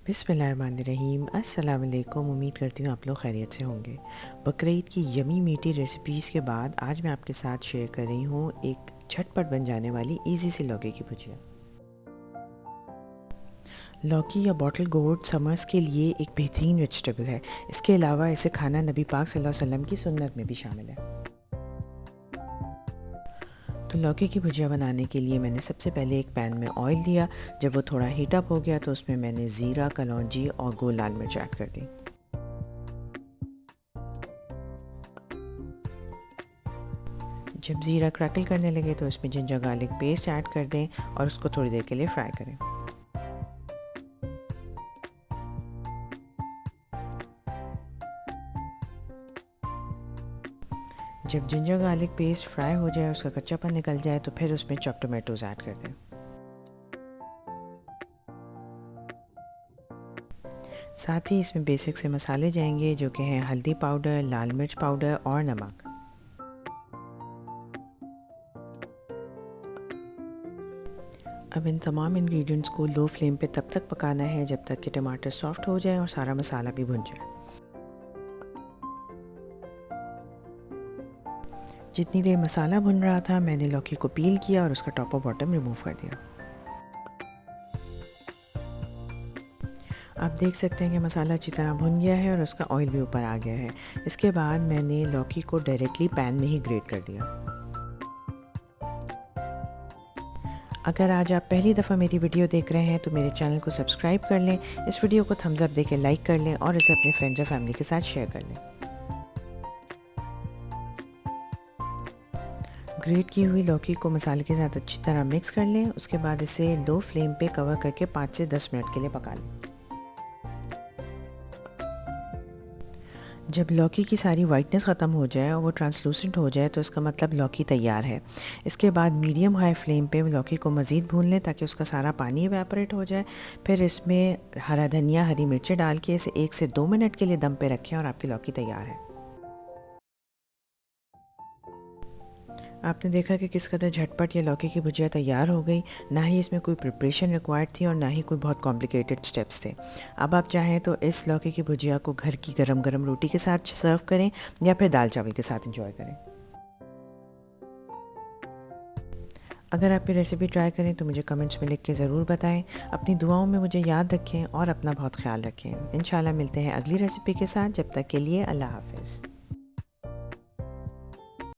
बिस्मिल्लाहिर्रहमानिर्रहीम। अस्सलाम वालेकुम। उम्मीद करती हूँ आप लोग खैरियत से होंगे। बकरीद की यमी मीठी रेसिपीज़ के बाद आज मैं आपके साथ शेयर कर रही हूँ एक झटपट बन जाने वाली इजी सी लौकी की भुजिया। लौकी या बॉटल गोर्ड समर्स के लिए एक बेहतरीन वेजिटेबल है। इसके अलावा इसे खाना नबी पाक सल्लल्लाहु अलैहि वसल्लम की सुन्नत में भी शामिल है। तो लौकी की भुजिया बनाने के लिए मैंने सबसे पहले एक पैन में ऑयल दिया। जब वो थोड़ा हीट अप हो गया तो उसमें मैंने ज़ीरा, कलौंजी और गोल लाल मिर्च ऐड कर दी। जब ज़ीरा क्रैकल करने लगे तो उसमें जिंजर गार्लिक पेस्ट ऐड कर दें और उसको थोड़ी देर के लिए फ्राई करें। जब जिंजर गार्लिक पेस्ट फ्राई हो जाए, उसका कच्चापन निकल जाए, तो फिर उसमें चॉप टोमेटोज़ ऐड कर दें। साथ ही इसमें बेसिक से मसाले जाएंगे जो कि हैं हल्दी पाउडर, लाल मिर्च पाउडर और नमक। अब इन तमाम इंग्रेडिएंट्स को लो फ्लेम पे तब तक पकाना है जब तक कि टमाटर सॉफ्ट हो जाए और सारा मसाला भी भुन जाए। जितनी देर मसाला भुन रहा था मैंने लौकी को पील किया और उसका टॉप और बॉटम रिमूव कर दिया। आप देख सकते हैं कि मसाला अच्छी तरह भुन गया है और उसका ऑयल भी ऊपर आ गया है। इसके बाद मैंने लौकी को डायरेक्टली पैन में ही ग्रेट कर दिया। अगर आज आप पहली दफ़ा मेरी वीडियो देख रहे हैं तो मेरे चैनल को सब्सक्राइब कर लें, इस वीडियो को थम्स अप देके लाइक कर लें और इसे अपने फ्रेंड्स और फैमिली के साथ शेयर कर लें। ग्रेट की हुई लौकी को मसाले के साथ अच्छी तरह मिक्स कर लें। उसके बाद इसे लो फ्लेम पे कवर करके 5 से 10 मिनट के लिए पका लें। जब लौकी की सारी वाइटनेस ख़त्म हो जाए और वो ट्रांसलूसेंट हो जाए तो इसका मतलब लौकी तैयार है। इसके बाद मीडियम हाई फ्लेम पे लौकी को मज़ीद भून लें ताकि उसका सारा पानी इवेपोरेट हो जाए। फिर इसमें हरा धनिया, हरी मिर्चें डाल के इसे 1 से 2 मिनट के लिए दम पे रखें और आपकी लौकी तैयार है। आपने देखा कि किस कदर झटपट ये लौकी की भुजिया तैयार हो गई। ना ही इसमें कोई प्रिपरेशन रिक्वायर्ड थी और ना ही कोई बहुत कॉम्प्लिकेटेड स्टेप्स थे। अब आप चाहें तो इस लौकी की भुजिया को घर की गरम गरम रोटी के साथ सर्व करें या फिर दाल चावल के साथ एंजॉय करें। अगर आप ये रेसिपी ट्राई करें तो मुझे कमेंट्स में लिख के ज़रूर बताएं। अपनी दुआओं में मुझे याद रखें और अपना बहुत ख्याल रखें। इंशाल्लाह मिलते हैं अगली रेसिपी के साथ। जब तक के लिए अल्लाह हाफ़िज़।